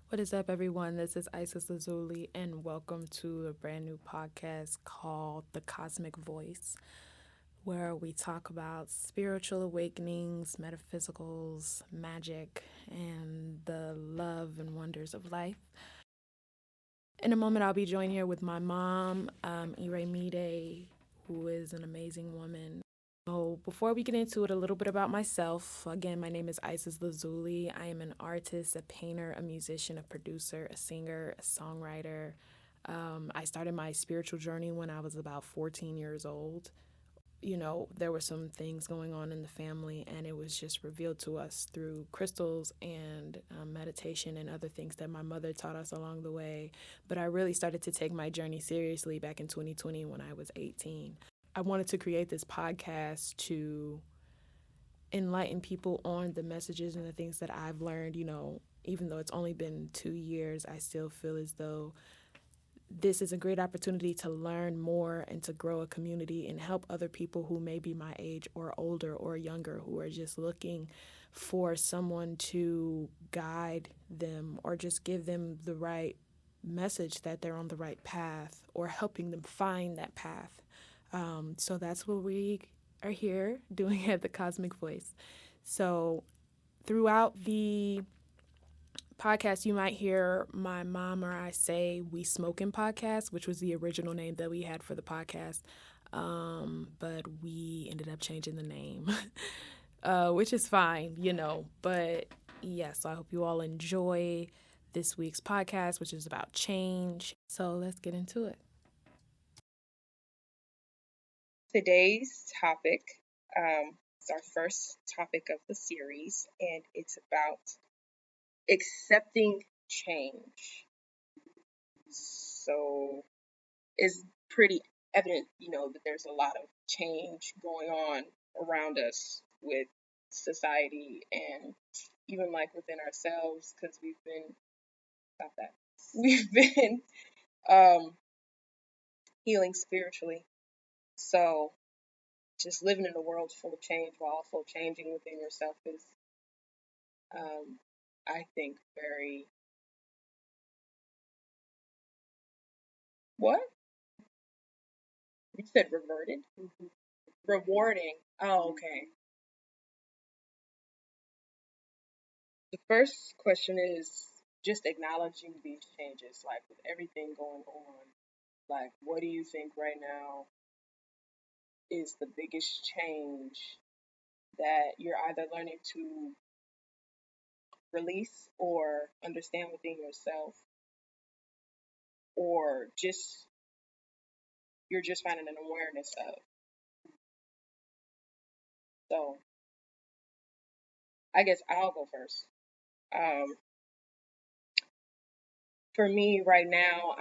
What is up, everyone? This is Isis Lazuli, and welcome to a brand new podcast called The Cosmic Voice, where we talk about spiritual awakenings, metaphysicals, magic, and the love and wonders of life. In a moment, I'll be joined here with my mom, Ire who is an amazing woman. So before we get into it, a little bit about myself. Again, my name is Isis Lazuli. I am an artist, a painter, a musician, a producer, a singer, a songwriter. I started my spiritual journey when I was about 14 years old. You know, there were some things going on in the family, and it was just revealed to us through crystals and meditation and other things that my mother taught us along the way. But I really started to take my journey seriously back in 2020 when I was 18. I wanted to create this podcast to enlighten people on the messages and the things that I've learned. You know, even though it's only been 2 years, I still feel as though this is a great opportunity to learn more and to grow a community and help other people who may be my age or older or younger, who are just looking for someone to guide them or just give them the right message that they're on the right path, or helping them find that path. So that's what we are here doing at the Cosmic Voice. So throughout the podcast, you might hear my mom or I say "We Smoking Podcast," which was the original name that we had for the podcast. But we ended up changing the name, which is fine, you know. But yes, I hope you all enjoy this week's podcast, which is about change. So let's get into it. Today's topic is our first topic of the series, and it's about accepting change. So it's pretty evident, that there's a lot of change going on around us with society and even like within ourselves, because we've been healing spiritually. So just living in a world full of change while also changing within yourself is, I think, very... What? You said reverted? Rewarding. Oh, okay. The first question is just acknowledging these changes, like with everything going on. Like, what do you think right now is the biggest change that you're either learning to release or understand within yourself, or just you're just finding an awareness of? So I guess I'll go first. Um, for me right now,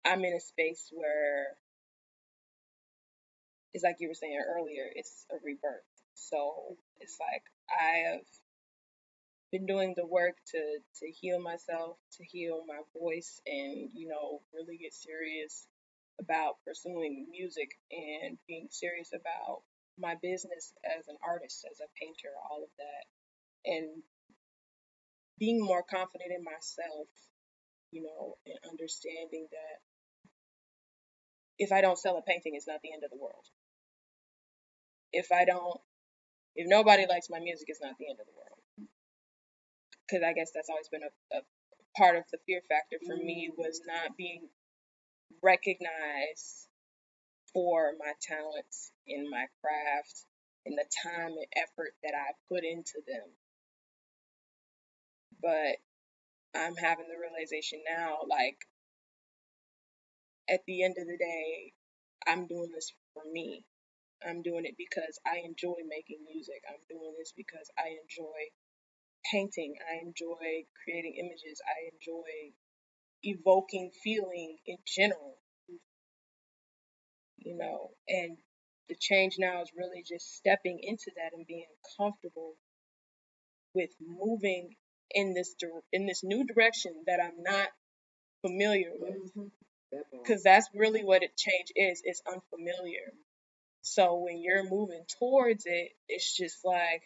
I'm in a space where it's like you were saying earlier, it's a rebirth. So it's like I have been doing the work to heal myself, to heal my voice, and really get serious about pursuing music and being serious about my business as an artist, as a painter, all of that, and being more confident in myself, and understanding that if I don't sell a painting, it's not the end of the world. If I don't, if nobody likes my music, it's not the end of the world. Because I guess that's always been a part of the fear factor for me, was not being recognized for my talents in my craft and the time and effort that I put into them. But I'm having the realization now, like, at the end of the day, I'm doing this for me. I'm doing it because I enjoy making music. I'm doing this because I enjoy painting. I enjoy creating images. I enjoy evoking feeling in general, and the change now is really just stepping into that and being comfortable with moving in this new direction that I'm not familiar with, because that's really what a change is. It's unfamiliar. So when you're moving towards it, it's just like,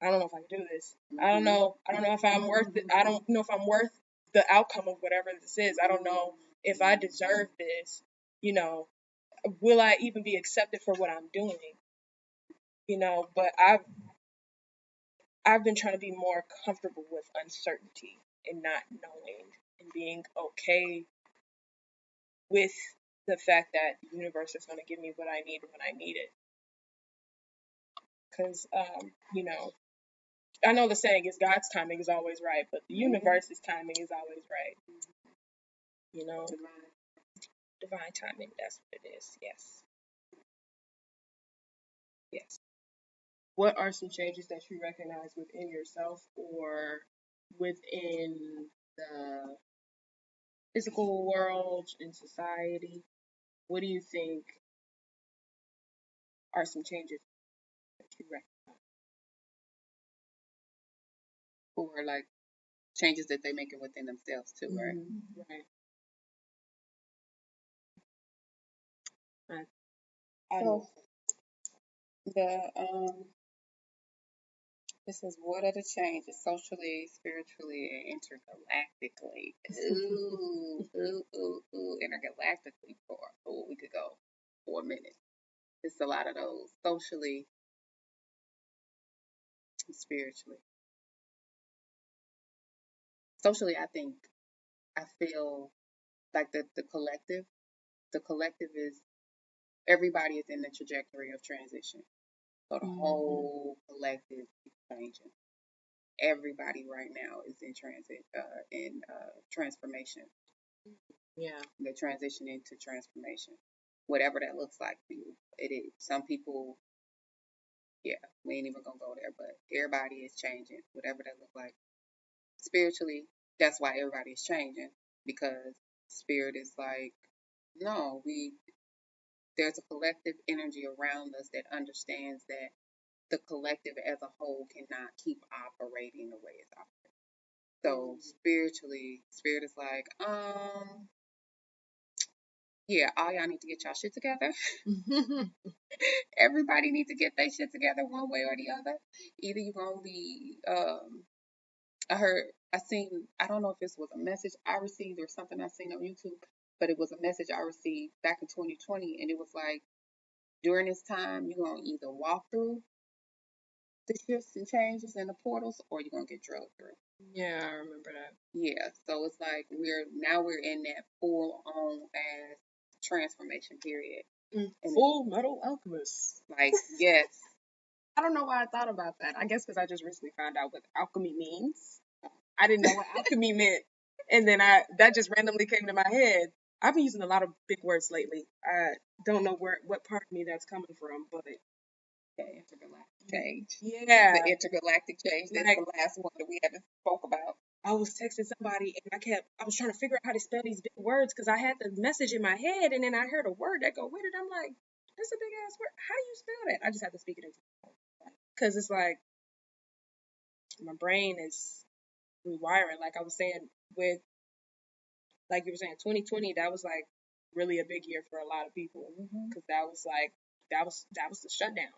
I don't know if I can do this. I don't know. I don't know if I'm worth it. I don't know if I'm worth the outcome of whatever this is. I don't know if I deserve this. You know, will I even be accepted for what I'm doing? But I've been trying to be more comfortable with uncertainty and not knowing, and being okay with the fact that the universe is going to give me what I need when I need it. Because, I know the saying is God's timing is always right, but the universe's timing is always right. You know, divine timing. That's what it is. Yes, yes. What are some changes that you recognize within yourself or within the physical world in society? What do you think are some changes that you recognize? Or like changes that they're making within themselves too, right? Right. I So know. the this is what are the changes socially, spiritually, and intergalactically? Ooh, ooh, ooh, ooh, intergalactically for we could go for a minute. It's a lot of those socially and spiritually. Socially, I feel like the collective is everybody is in the trajectory of transition. So the whole collective is changing. Everybody right now is in transit, in transformation. Yeah. They're transitioning to transformation, whatever that looks like for you. It is. Some people, yeah, we ain't even gonna go there, but everybody is changing, whatever that looks like. Spiritually, that's why everybody is changing because spirit is like, no, there's a collective energy around us that understands that the collective as a whole cannot keep operating the way it's operating. So spiritually, spirit is like, yeah, all y'all need to get y'all shit together. Everybody needs to get their shit together one way or the other. Either you're gonna be, I heard, I don't know if this was a message I received or something I seen on YouTube, but it was a message I received back in 2020, and it was like, during this time, you're gonna either walk through the shifts and changes and the portals, or you're gonna get drugged through. Yeah, I remember that. Yeah, so it's like we're in that full on as transformation period. And Full Metal Alchemist. like, yes. I don't know why I thought about that. I guess because I just recently found out what alchemy means. I didn't know what alchemy meant, and then that just randomly came to my head. I've been using a lot of big words lately. I don't know what part of me that's coming from, but The intergalactic change. yeah, The intergalactic change. That's like the last one that we haven't spoke about. I was texting somebody and I was trying to figure out how to spell these big words because I had the message in my head, and then I heard a word that go with it. I'm like, that's a big ass word. How do you spell that? I just have to speak it into because it's like my brain is rewiring. Like I was saying with, like you were saying, 2020, that was like really a big year for a lot of people because that was like that was the shutdown.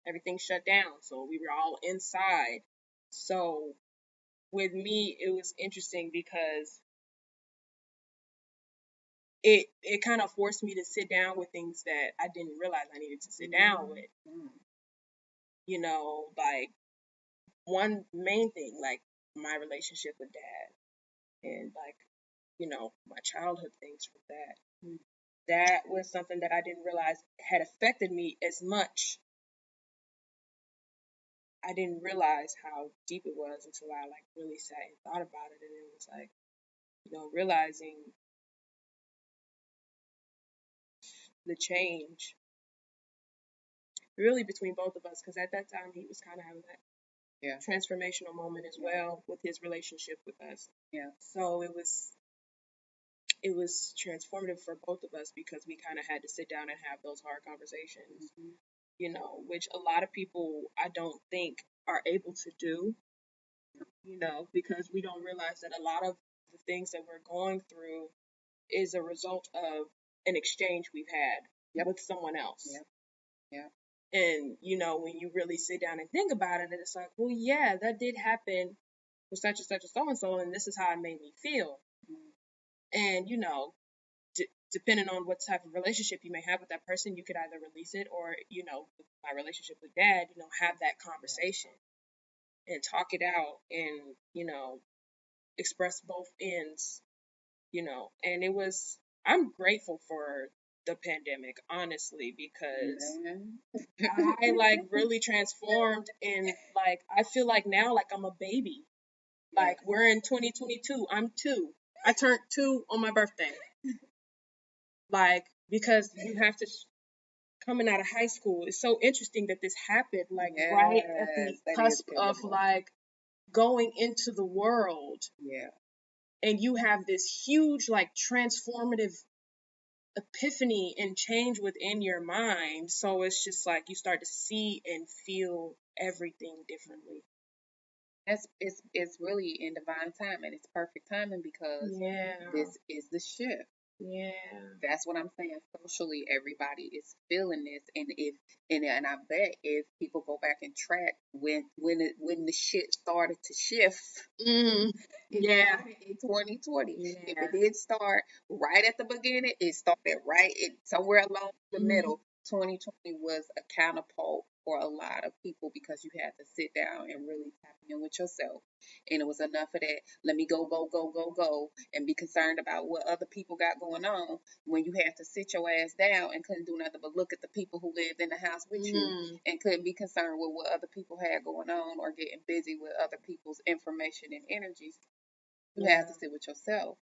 Everything shut down, so we were all inside. So with me, it was interesting because it kind of forced me to sit down with things that I didn't realize I needed to sit down with. Like one main thing, like my relationship with dad, and like my childhood things with that. That was something that I didn't realize had affected me as much. I didn't realize how deep it was until I like really sat and thought about it, and it was like realizing the change really between both of us, because at that time he was kind of having that Yeah. transformational moment as well with his relationship with us. Yeah. So it was transformative for both of us because we kind of had to sit down and have those hard conversations, which a lot of people I don't think are able to do, because we don't realize that a lot of the things that we're going through is a result of an exchange we've had Yep. with someone else. Yep. Yeah. And, when you really sit down and think about it, it's like, well, yeah, that did happen with such and such and so and so, and this is how it made me feel. And, depending on what type of relationship you may have with that person, you could either release it or, with my relationship with dad, have that conversation and talk it out and, express both ends, and I'm grateful for the pandemic, honestly, because I like really transformed and like I feel like now like I'm a baby. Like we're in 2022. I'm 2. I turned 2 on my birthday. Like because you have to coming out of high school. It's so interesting that this happened like right at the cusp of like going into the world. Yeah. And you have this huge like transformative epiphany and change within your mind. So it's just like you start to see and feel everything differently. It's really in divine timing. It's perfect timing because this is the shift. Yeah. That's what I'm saying. Socially, everybody is feeling this, and I bet if people go back and track when the shit started to shift, it started in 2020. Yeah. If it did start right at the beginning, it started right somewhere along the middle. 2020 was a catapult for a lot of people because you had to sit down and really tap in with yourself. And it was enough of that, let me go, and be concerned about what other people got going on when you had to sit your ass down and couldn't do nothing but look at the people who lived in the house with you and couldn't be concerned with what other people had going on or getting busy with other people's information and energies. You have to sit with yourself.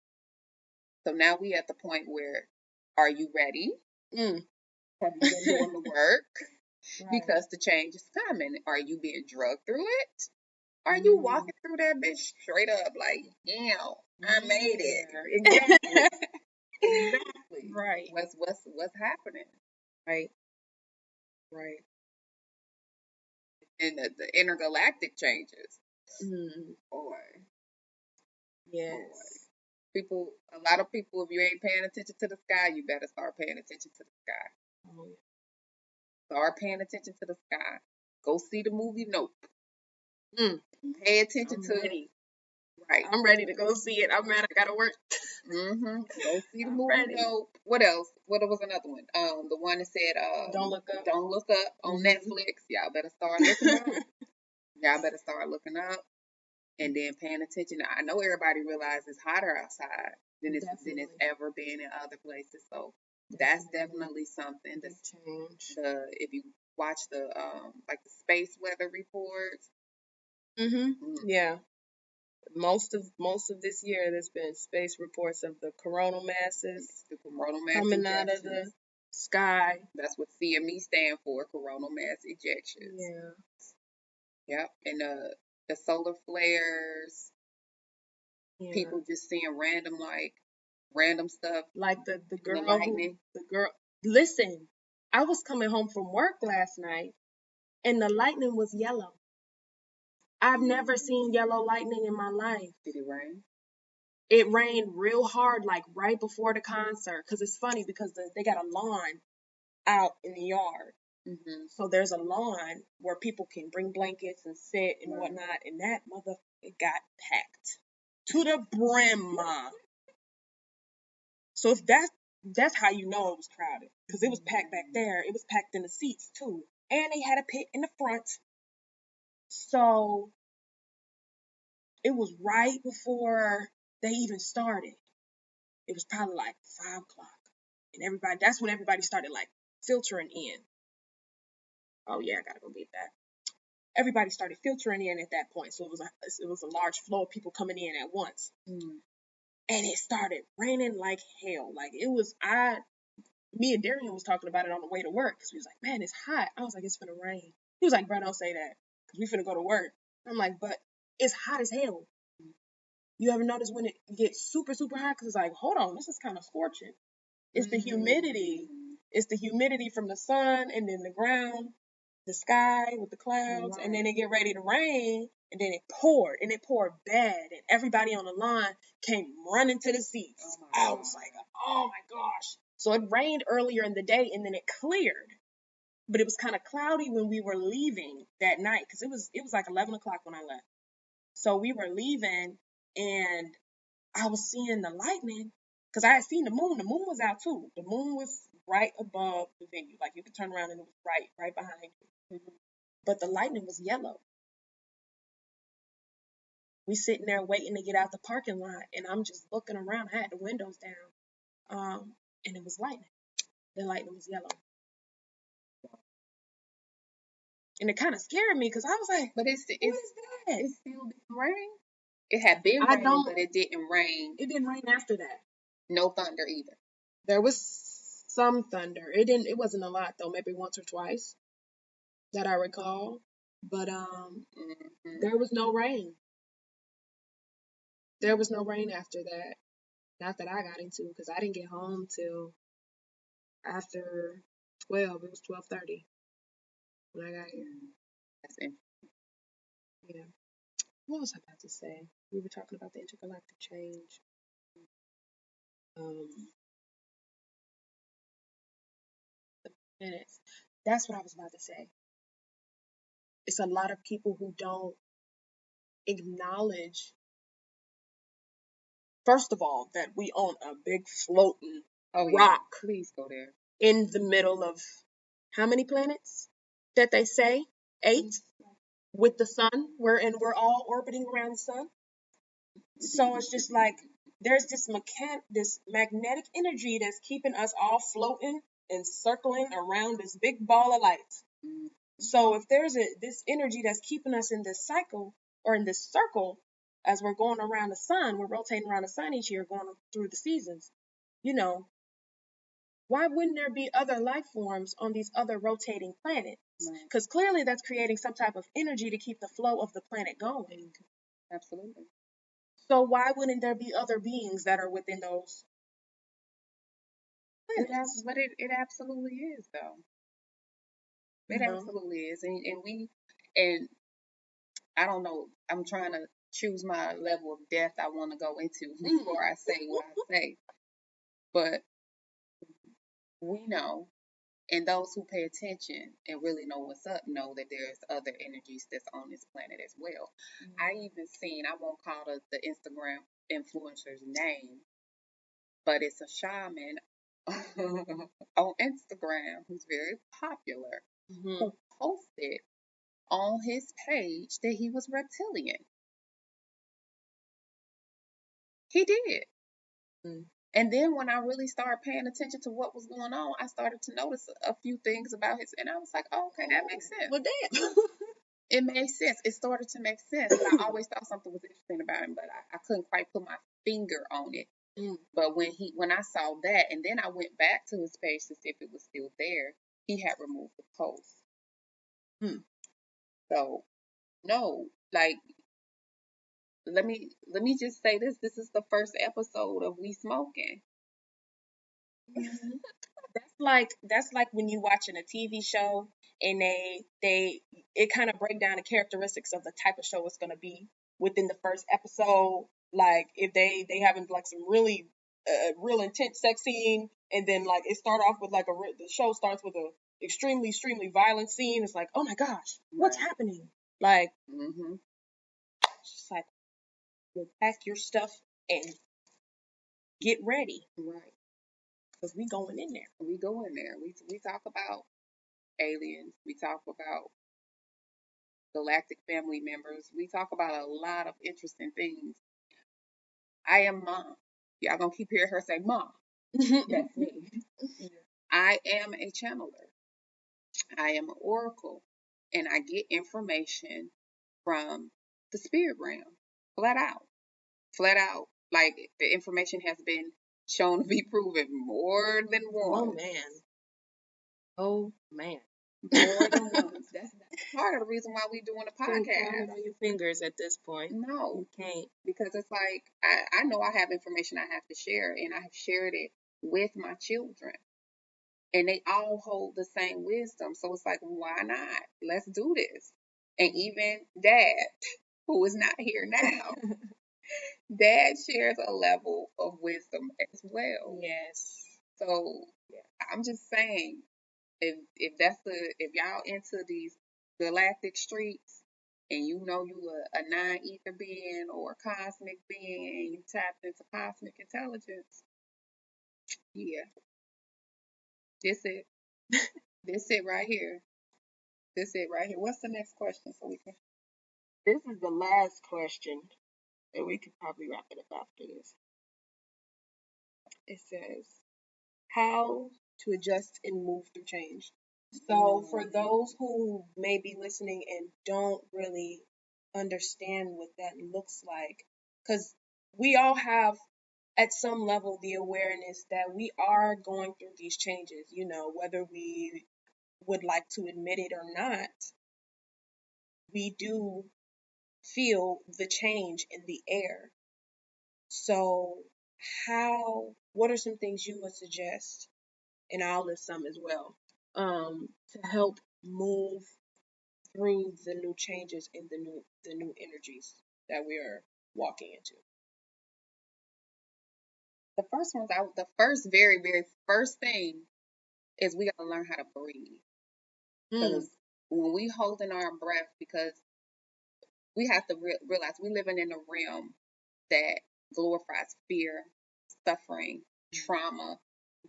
So now we at the point where, are you ready? Have you been doing the work? Because the change is coming. Are you being drugged through it? Are you walking through that bitch straight up like, yeah, I made it? Exactly. Exactly. Right. What's happening? Right. Right. And the intergalactic changes. Boy. Yes. Boy. A lot of people, if you ain't paying attention to the sky, you better start paying attention to the sky. Oh, yeah. Start paying attention to the sky. Go see the movie Nope. Pay attention to ready. Right. I'm ready to go see it. I'm mad I gotta work. Go see the movie Nope. What else? What was another one? The one that said Don't Look Up. Don't Look Up on Netflix. Y'all better start looking up. Y'all better start looking up and then paying attention. I know everybody realizes it's hotter outside than it's ever been in other places. So that's definitely something. Change. If you watch the like the space weather reports. Yeah. Most of this year, there's been space reports of the coronal masses coming out of the sky. That's what CME stand for, coronal mass ejections. Yeah. Yep. And the solar flares. Yeah. People just seeing random stuff. Like the girl listen, I was coming home from work last night and the lightning was yellow. I've never seen yellow lightning in my life. Did it rain? It rained real hard, like right before the concert. Because it's funny because they got a lawn out in the yard. So there's a lawn where people can bring blankets and sit and whatnot. And that motherfucker got packed to the brim. So if that's how you know it was crowded. Because it was packed back there. It was packed in the seats too. And they had a pit in the front. So it was right before they even started. It was probably like 5 o'clock. And that's when everybody started like filtering in. Oh yeah, I gotta go get that. Everybody started filtering in at that point. So it was a large flow of people coming in at once. And it started raining like hell. Like it was, Me and Darian was talking about it on the way to work because we was like, man, it's hot. I was like, it's finna rain. He was like, bro, don't say that because we finna go to work. I'm like, but it's hot as hell. You ever notice when it gets super, super hot? Because it's like, hold on, this is kind of scorching. It's the humidity. It's the humidity from the sun and then the ground, the sky with the clouds, and then it get ready to rain, and then it poured bad, and everybody on the line came running to the seats. I was like, oh my gosh. So it rained earlier in the day, and then it cleared, but it was kind of cloudy when we were leaving that night because it was like 11 o'clock when I left. So we were leaving, and I was seeing the lightning because I had seen the moon. The moon was out too. The moon was right above the venue. Like you could turn around and it was right behind you. But the lightning was yellow. We sitting there waiting to get out the parking lot, and I'm just looking around. I had the windows down, and it was lightning. The lightning was yellow, and it kind of scared me because I was like, But "What is that?" it still didn't rain. It had been I raining, don't. but it didn't rain. It didn't rain after that. No thunder either. There was some thunder. It didn't. It wasn't a lot though. Maybe once or twice that I recall. But there was no rain. There was no rain after that. Not that I got into, because I didn't get home till after 12. It was 12:30 when I got here. That's it. Yeah. What was I about to say? We were talking about the intergalactic change. Um, the planets. That's what I was about to say. It's a lot of people who don't acknowledge, first of all, that we own a big floating rock Please go there. in the middle of how many planets that they say? 8 with the sun. We're all orbiting around the sun. So it's just like there's this magnetic energy that's keeping us all floating and circling around this big ball of light. So if there's this energy that's keeping us in this cycle or in this circle as we're going around the sun, we're rotating around the sun each year, going through the seasons. You know, why wouldn't there be other life forms on these other rotating planets? Because clearly that's creating some type of energy to keep the flow of the planet going. Absolutely. So why wouldn't there be other beings that are within those planets? But it absolutely is though. It absolutely is. And I don't know, I'm trying to choose my level of depth I want to go into before I say what I say. But we know, and those who pay attention and really know what's up know that there's other energies that's on this planet as well. I even seen, I won't call the Instagram influencer's name, but it's a shaman on Instagram who's very popular who posted on his page that he was reptilian. He did. And then when I really started paying attention to what was going on, I started to notice a few things about his, and I was like, oh, okay, that makes sense. Well, damn. It made sense. It started to make sense. I always thought something was interesting about him, but I couldn't quite put my finger on it. But when I saw that, and then I went back to his page to see if it was still there, he had removed the post. So no, like let me just say this. This is the first episode of We Smoking. That's like when you watching a TV show and they it kind of break down the characteristics of the type of show it's gonna be within the first episode. Like if they having like some really real intense sex scene, and then like it start off with like the show starts with a extremely violent scene. It's like, oh my gosh, what's happening? Like it's just like, you pack your stuff and get ready. Right. Because we going in there. We go in there. We talk about aliens. We talk about galactic family members. We talk about a lot of interesting things. I am Mom. Y'all gonna keep hearing her say Mom. That's me. I am a channeler. I am an oracle. And I get information from the spirit realm. Flat out. Flat out. Like the information has been shown to be proven more than Oh once. man. Oh man. More than once. That's part of the reason why we doing a Can't count podcast. it on your fingers at this point. No, You can't. because it's like I know I have information I have to share, and I have shared it with my children, and they all hold the same wisdom. So it's like, why not? Let's do this. And even Dad, who is not here now, Dad shares a level of wisdom as well. Yes. So I'm just saying, if y'all into these galactic streets and you know you a non-ether being or a cosmic being and you tapped into cosmic intelligence, yeah, this it. This it right here. This it right here. What's the next question so we can This is the last question, and we could probably wrap it up after this. It says, how to adjust and move through change. So, for those who may be listening and don't really understand what that looks like, because we all have at some level the awareness that we are going through these changes, whether we would like to admit it or not, we do feel the change in the air. So, what are some things you would suggest, and I'll list some as well, to help move through the new changes and the new energies that we are walking into? the first very, very first thing is we gotta learn how to breathe. Mm. Because when we holding our breath, because we have to realize we living in a realm that glorifies fear, suffering, trauma,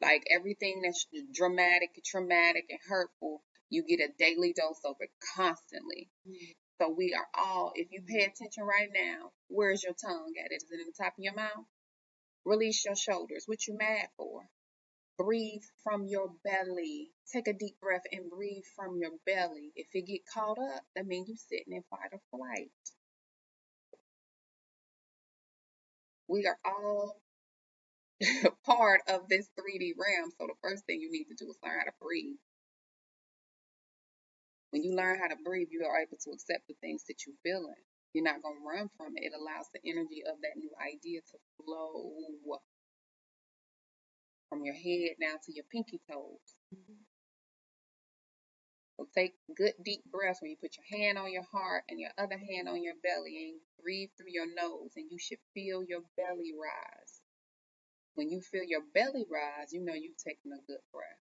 like everything that's dramatic, traumatic, and hurtful. You get a daily dose of it constantly. Mm. So we are all, if you pay attention right now, where's your tongue at? Is it in the top of your mouth? Release your shoulders. What you mad for? Breathe from your belly. Take a deep breath and breathe from your belly. If it get caught up, that means you sitting in fight or flight. We are all part of this 3D realm. So the first thing you need to do is learn how to breathe. When you learn how to breathe, you are able to accept the things that you're feeling. You're not going to run from it. It allows the energy of that new idea to flow from your head down to your pinky toes. Mhm. So take good deep breaths when you put your hand on your heart and your other hand on your belly and breathe through your nose, and you should feel your belly rise. When you feel your belly rise, you know you've taken a good breath,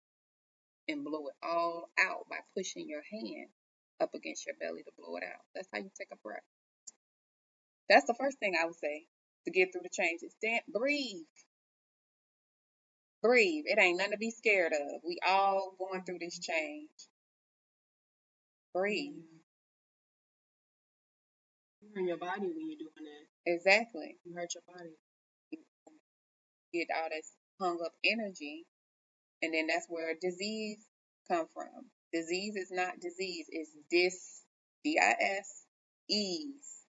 and blow it all out by pushing your hand up against your belly to blow it out. That's how you take a breath. That's the first thing I would say to get through the changes. Breathe. Breathe. It ain't nothing to be scared of. We all going through this change. Breathe. You hurt your body when you're doing that. Exactly. You hurt your body. Get all this hung up energy, and then that's where disease come from. Disease is not disease. It's dis, ease,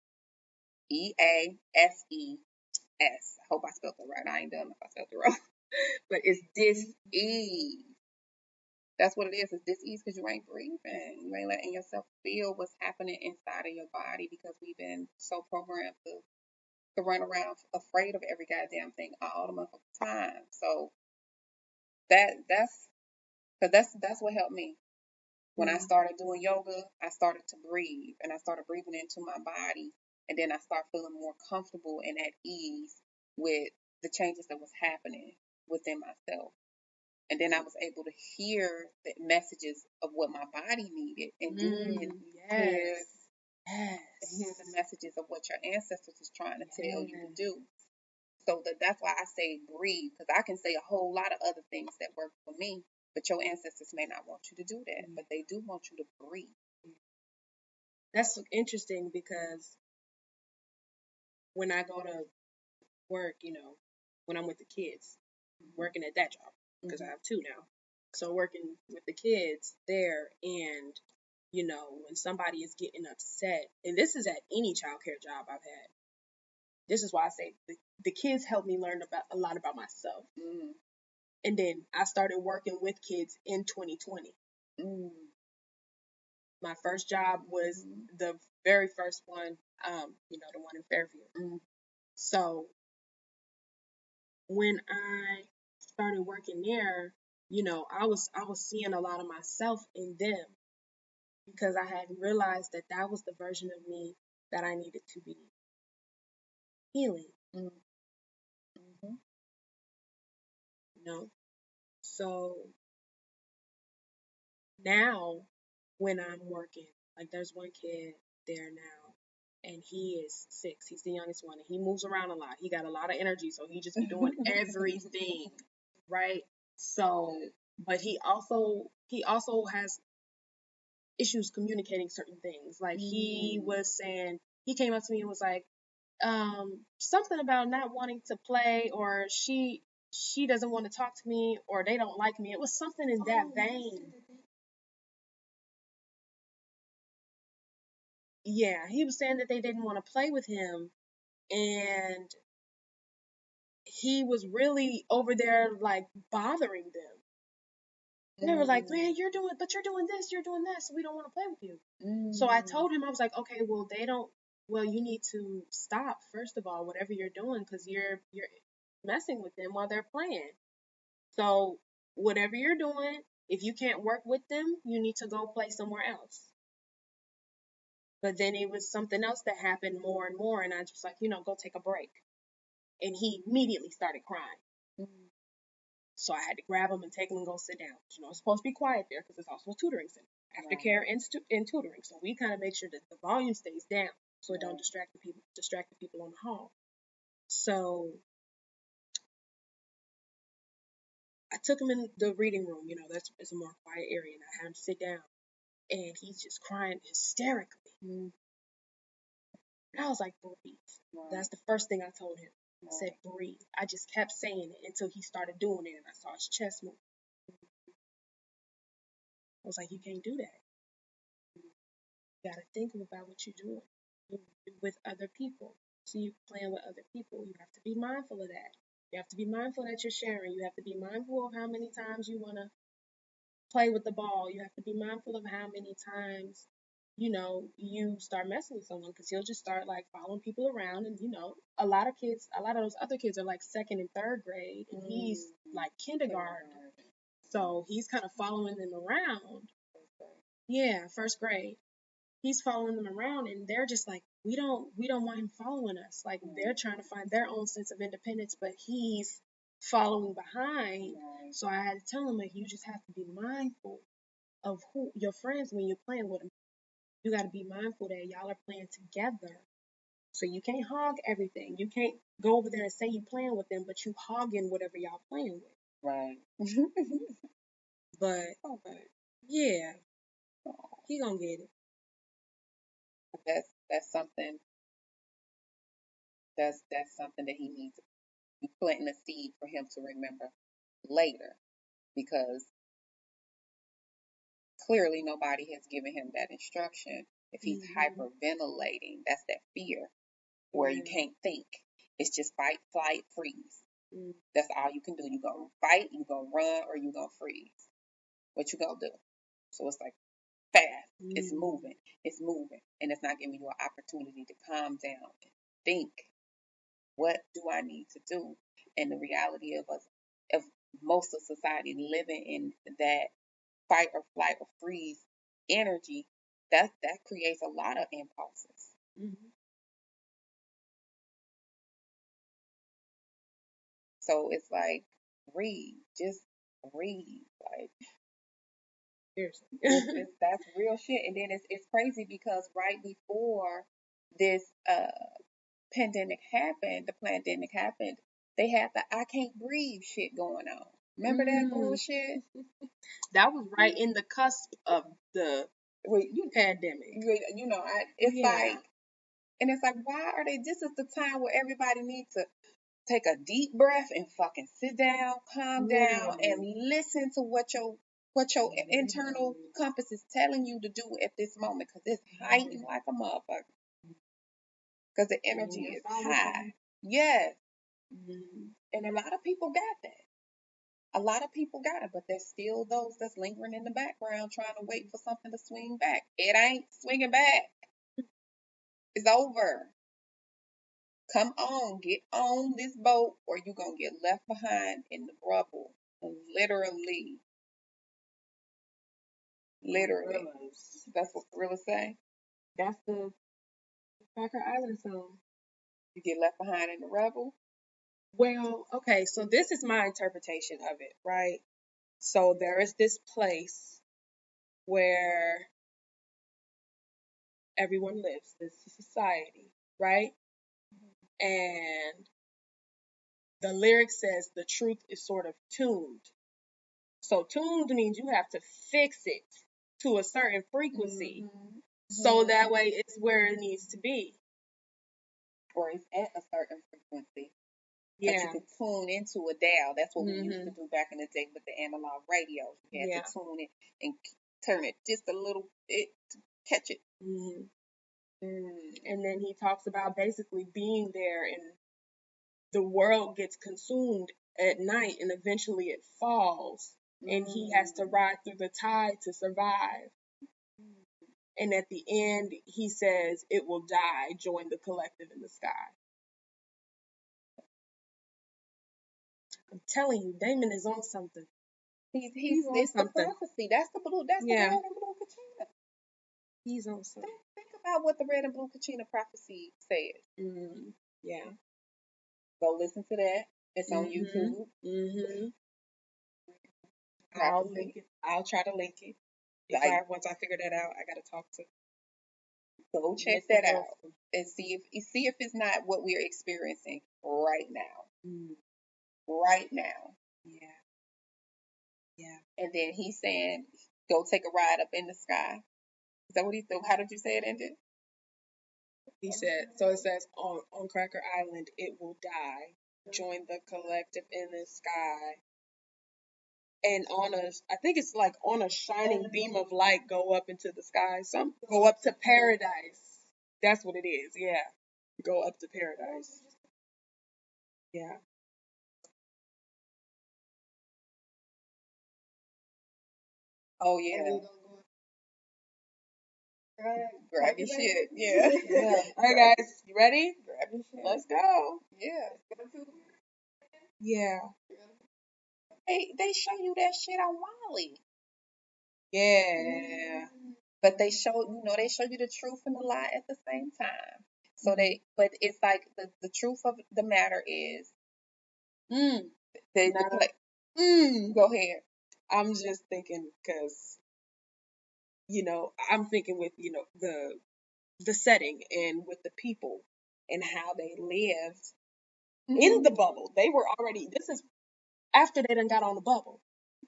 EASES. I hope I spelled it right. I ain't done if I spelled it wrong. But it's dis-ease. That's what it is. It's dis-ease because you ain't breathing. You ain't letting yourself feel what's happening inside of your body because we've been so programmed to run around afraid of every goddamn thing all the motherfucking time. So that's what helped me. When I started doing yoga, I started to breathe, and I started breathing into my body, and then I started feeling more comfortable and at ease with the changes that was happening within myself. And then I was able to hear the messages of what my body needed, and then hear Yes. the messages of what your ancestors is trying to tell you to do. So that's why I say breathe, because I can say a whole lot of other things that work for me, but your ancestors may not want you to do that, but they do want you to breathe. That's interesting because when I go to work, when I'm with the kids, working at that job, because I have two now. So working with the kids there, and when somebody is getting upset, and this is at any childcare job I've had, this is why I say the kids helped me learn about a lot about myself. Mm. And then I started working with kids in 2020. Mm. My first job was Mm. the very first one, the one in Fairview. Mm. So when I started working there, I was seeing a lot of myself in them because I had realized that that was the version of me that I needed to be healing, Mm. Mhm. you know. So now when I'm working, like there's one kid there now and he is 6. He's the youngest one and he moves around a lot. He got a lot of energy, so he just be doing everything, right? So, but he also has issues communicating certain things. Like he was saying, he came up to me and was like, something about not wanting to play, or she doesn't want to talk to me, or they don't like me. It was something in that vein. Yeah, he was saying that they didn't want to play with him, and he was really over there like bothering them. They were like, man, you're doing this, so we don't want to play with you. So I told him, I was like, okay, well, you need to stop, first of all, whatever you're doing, because you're messing with them while they're playing. So whatever you're doing, if you can't work with them, you need to go play somewhere else. But then it was something else that happened more and more, and I just like, go take a break. And he immediately started crying. Mm. So I had to grab him and take him and go sit down. It's supposed to be quiet there because it's also a tutoring center, Right. aftercare and tutoring. So we kind of make sure that the volume stays down so it don't Right. distract the people on the hall. So I took him in the reading room. It's a more quiet area, and I had him sit down, and he's just crying hysterically. Mm. And I was like, breathe. Right. That's the first thing I told him. I said, Right. breathe. I just kept saying it until he started doing it, and I saw his chest move. I was like, you can't do that. You gotta think about what you're doing with other people. So you playing with other people. You have to be mindful of that. You have to be mindful that you're sharing. You have to be mindful of how many times you want to play with the ball. You have to be mindful of how many times, you start messing with someone, because he'll just start like following people around. And, a lot of those other kids are like second and third grade, and he's like kindergarten. So he's kind of following them around. Yeah, first grade. He's following them around, and they're just like, we don't want him following us. Like they're trying to find their own sense of independence, but he's following behind. Right. So I had to tell him, like, you just have to be mindful of who your friends when you're playing with them. You got to be mindful that y'all are playing together. So you can't hog everything. You can't go over there and say you playing with them, but you hogging whatever y'all playing with. Right. But Okay. yeah, Oh, he gonna get it. that's something. That's something that he needs to be planting a seed for him to remember later, because clearly nobody has given him that instruction. If he's hyperventilating, that's that fear where you can't think. It's just fight, flight, freeze. Mm. That's all you can do. You gonna fight, you gonna run, or you gonna freeze. What you gonna do? So it's like fast. It's moving. It's moving, and it's not giving you an opportunity to calm down and think. What do I need to do? And the reality of us, of most of society living in that fight or flight or freeze energy, that creates a lot of impulses. Mm-hmm. So it's like, read, just read. Like, Seriously. that's real shit. And then it's crazy because right before this the pandemic happened, they had the I can't breathe shit going on. Remember that bullshit? That was right in the cusp of the Well, pandemic. it's like, and it's like, why are they? This is the time where everybody needs to take a deep breath and fucking sit down, calm down, and listen to what your internal compass is telling you to do at this moment, because it's heightened like a motherfucker. because the energy is high. Yes. Mm-hmm. And a lot of people got that. A lot of people got it, but there's still those that's lingering in the background trying to wait for something to swing back. It ain't swinging back. It's over. Come on, get on this boat, or you're going to get left behind in the rubble. Literally. Literally. Gorillas. That's what gorillas say. That's the Cracker Island song. You get left behind in the rubble. Well, okay, so this is my interpretation of it, right? So there is this place where everyone lives, this society, right? And the lyric says the truth is sort of tuned. So tuned means you have to fix it to a certain frequency. Mm-hmm. So that way it's where it needs to be. Or it's at a certain frequency. Yeah. But you can tune into a dial. That's what we used to do back in the day with the analog radios. You had to tune it and turn it just a little bit to catch it. Mm-hmm. And then he talks about basically being there, and the world gets consumed at night, and eventually it falls, and he has to ride through the tide to survive. And at the end, he says, it will die, join the collective in the sky. I'm telling you, Damon is on something. He's on it's the something. prophecy. That's the red and blue Cachina. He's on something. Think about what the red and blue Cachina prophecy says. Yeah. Go listen to that. It's on YouTube. I'll link it. I'll try to link it. Once I figure that out, I gotta talk to. Go check that out and see if it's not what we're experiencing right now. Right now. Yeah. Yeah. And then he's saying, go take a ride up in the sky. Is that what he said? How did you say it ended? He said, so it says, on Cracker Island, it will die. Join the collective in the sky. And I think it's like on a shining beam of light, go up into the sky. Go up to paradise. That's what it is. Yeah. Go up to paradise. Yeah. Oh, yeah. Grab your shit. Yeah. Yeah. All right, guys. You ready? Grab your shit. Let's go. Yeah. Yeah. They show you that shit on Wally. Yeah. But they show you the truth and the lie at the same time. So but it's like the truth of the matter is, go ahead. I'm just thinking because, I'm thinking with, the setting and with the people and how they lived in the bubble. They were already, this is after they done got on the bubble.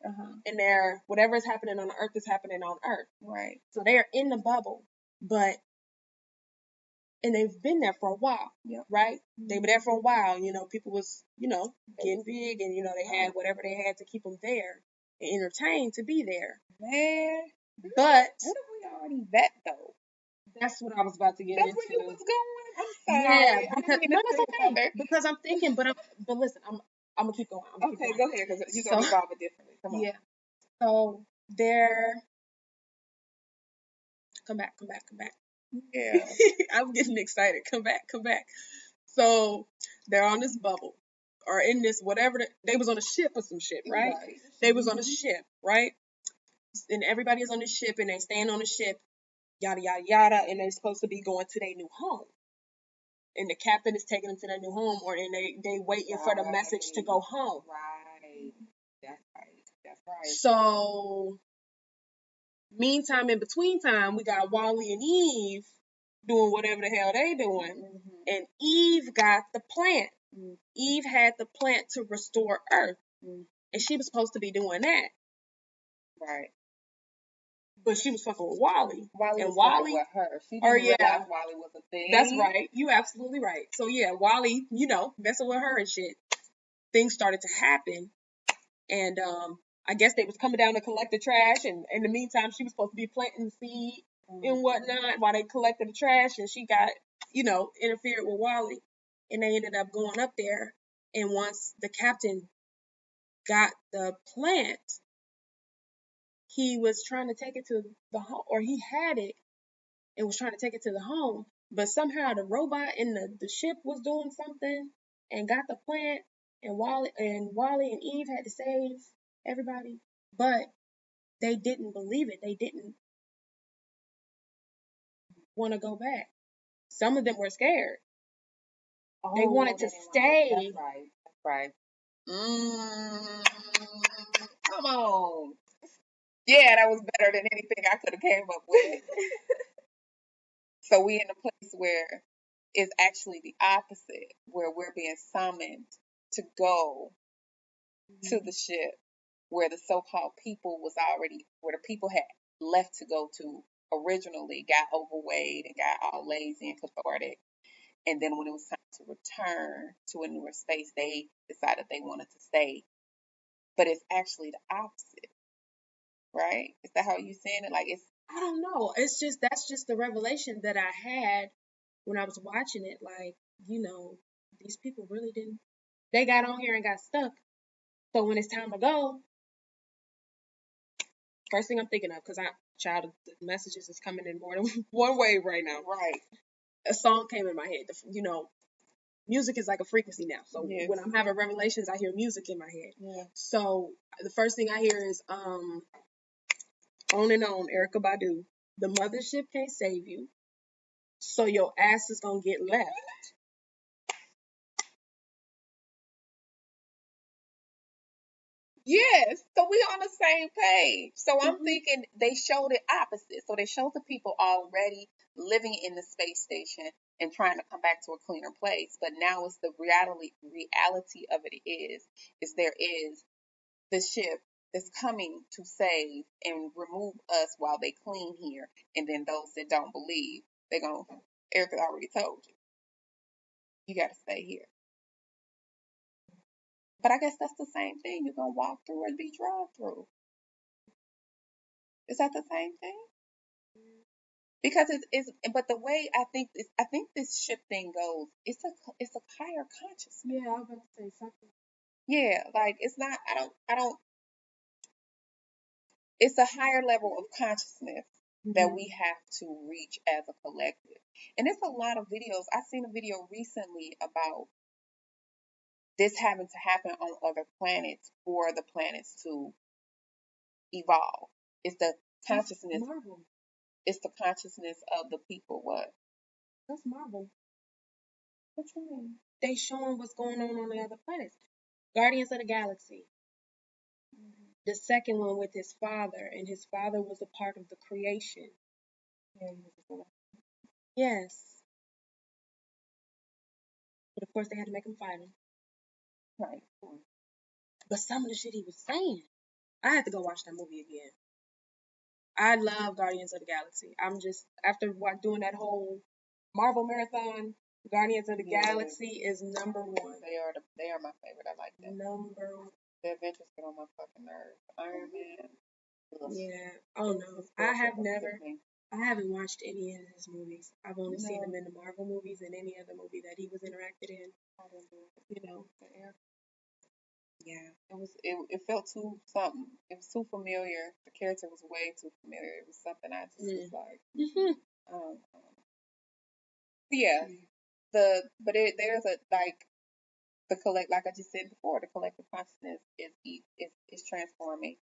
And whatever is happening on Earth is happening on Earth. Right. So they're in the bubble, and they've been there for a while, right? They were there for a while. People was, getting big, and, they had whatever they had to keep them there and entertained to be there. Man. But what if we already that though? That's what I was about to get into. That's where you was going. I'm sorry. Yeah, because that's okay. Because I'm thinking, but listen, I'm gonna keep going. Okay, go ahead, because you're gonna resolve it differently. Come on. Yeah. So they're come back. Yeah. I'm getting excited. Come back. So they're on this bubble, or in this whatever. They was on a ship or some shit, right? They was on a ship, right? And everybody is on the ship, and they stand on the ship, yada yada yada, and they're supposed to be going to their new home. And the captain is taking them to their new home, or they waiting for the message to go home. Right. That's right. So, meantime, in between time, we got Wally and Eve doing whatever the hell they doing, and Eve got the plant. Eve had the plant to restore Earth, and she was supposed to be doing that. Right. But she was fucking with Wally. Wally and was Wally with her. She didn't realize Wally was a thing. That's right. You absolutely right. So yeah, Wally, messing with her and shit. Things started to happen, and I guess they was coming down to collect the trash, and in the meantime, she was supposed to be planting the seed and whatnot while they collected the trash, and she got interfered with Wally, and they ended up going up there. And once the captain got the plant, he was trying to take it to the home, or he had it and was trying to take it to the home, but somehow the robot in the ship was doing something and got the plant, and Wally and Eve had to save everybody, but they didn't believe it. They didn't want to go back. Some of them were scared. They wanted to stay. That's right. That's right. Come on. Yeah, that was better than anything I could have came up with. So we in a place where it's actually the opposite, where we're being summoned to go to the ship where the so-called people was already, where the people had left to go to originally, got overweight and got all lazy and cathartic. And then when it was time to return to a newer space, they decided they wanted to stay. But it's actually the opposite, right? Is that how you saying it? Like it's I don't know. It's just that's just the revelation that I had when I was watching it. Like, these people really didn't. They got on here and got stuck. So when it's time to go, first thing I'm thinking of, because child, the messages is coming in more than one way right now. right. A song came in my head. Music is like a frequency now. So Yes. when I'm having revelations, I hear music in my head. Yeah. So the first thing I hear is On and On, Erica Badu. The mothership can't save you, so your ass is gonna get left. Yes, so we on the same page. So I'm thinking they showed it opposite. So they showed the people already living in the space station and trying to come back to a cleaner place. But now it's the reality of it is there is the ship that's coming to save and remove us while they clean here. And then those that don't believe, they're going, Erica already told you, you got to stay here. But I guess that's the same thing. You're going to walk through and be drawn through. Is that the same thing? Because it's but the way I think this ship thing goes, it's a higher consciousness. Yeah, I was about to say something. Yeah, like it's not I don't it's a higher level of consciousness that we have to reach as a collective. And there's a lot of videos. I seen a video recently about this having to happen on other planets for the planets to evolve. It's the consciousness. Marvel. It's the consciousness of the people. What? That's Marvel. What you mean? They showing what's going on the other planets. Guardians of the Galaxy. The second one with his father, and his father was a part of the creation. Yeah, Yes. But of course, they had to make him fight him. right. But some of the shit he was saying, I had to go watch that movie again. I love Guardians of the Galaxy. I'm just after doing that whole Marvel marathon. Guardians of the Galaxy is number one. They are my favorite. I like them. Number one. The Avengers get on my fucking nerves. Iron Man. Ugh. Yeah. Oh no. I haven't watched any of his movies. I've only seen him in the Marvel movies and any other movie that he was interacted in. Yeah. It felt too something. It was too familiar. The character was way too familiar. It was something I just was like yeah. There's a like like I just said before, the collective consciousness is transforming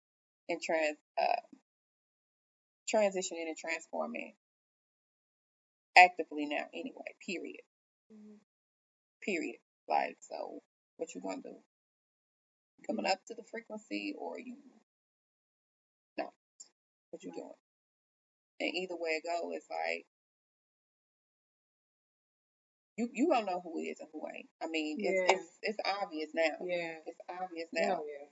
and transitioning and transforming actively now anyway, period. Period. Like, so what you gonna do? Coming up to the frequency or you no, what you doing? And either way it go, it's like you don't know who is and who ain't. I mean, it's obvious now. Yeah. It's obvious now. Yeah.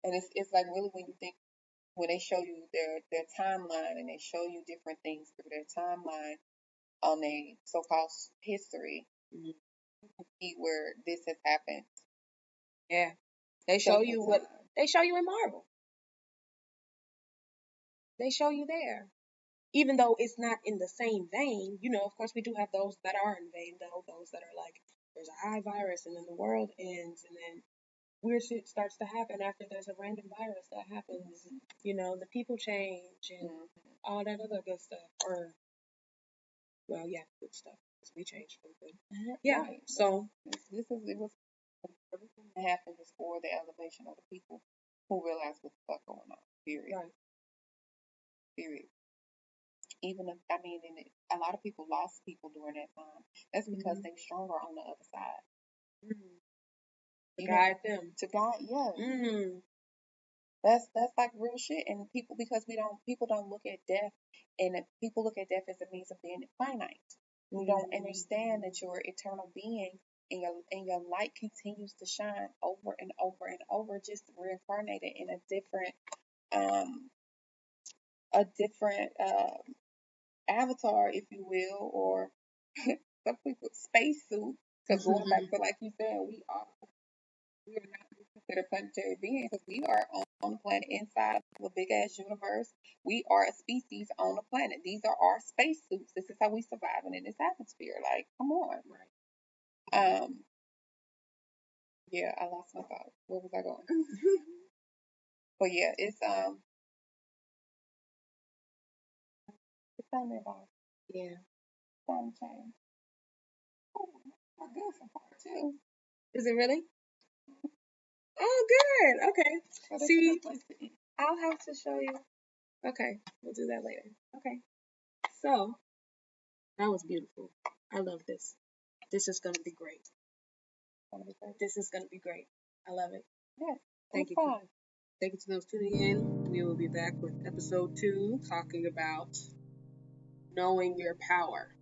And it's like really when you think when they show you their timeline and they show you different things through their timeline on a so-called history, you can see where this has happened. Yeah. They show you what they show you in Marvel. They show you there. even though it's not in the same vein, of course we do have those that are in vein, though, those that are like, there's a high virus and then the world ends and then weird shit starts to happen after there's a random virus that happens. The people change and all that other good stuff. Or, well, yeah, good stuff. Because we changed for good. Yeah. Right. So, it was everything that happened is for the elevation of the people who realize what the fuck going on. Period. right. Period. Even if, I mean, and a lot of people lost people during that time. That's because they were stronger on the other side. Mm-hmm. To You know, guide them. to God, yeah. Mm-hmm. That's like real shit. And people, because people don't look at death, and if people look at death as a means of being finite. You don't understand that you're an eternal being, and your light continues to shine over and over and over, just reincarnated in um a different avatar, if you will, or some people spacesuit. Because going back to, like you said, we are not considered planetary beings because we are on the planet inside of a big ass universe. We are a species on the planet. These are our spacesuits. This is how we surviving in this atmosphere. Like, come on. Right. Yeah, I lost my thought. Where was I going? But yeah, it's time about Yeah. time change. Oh, we're good for part two. Is it really? Oh, good. Okay. So that's a See, good place to end. I'll have to show you. Okay, we'll do that later. Okay. So, that was beautiful. I love this. This is going to be great. This is going to be great. I love it. Yeah, Thank you. fun. Thank you to those tuning in. We will be back with episode 2 talking about knowing your power.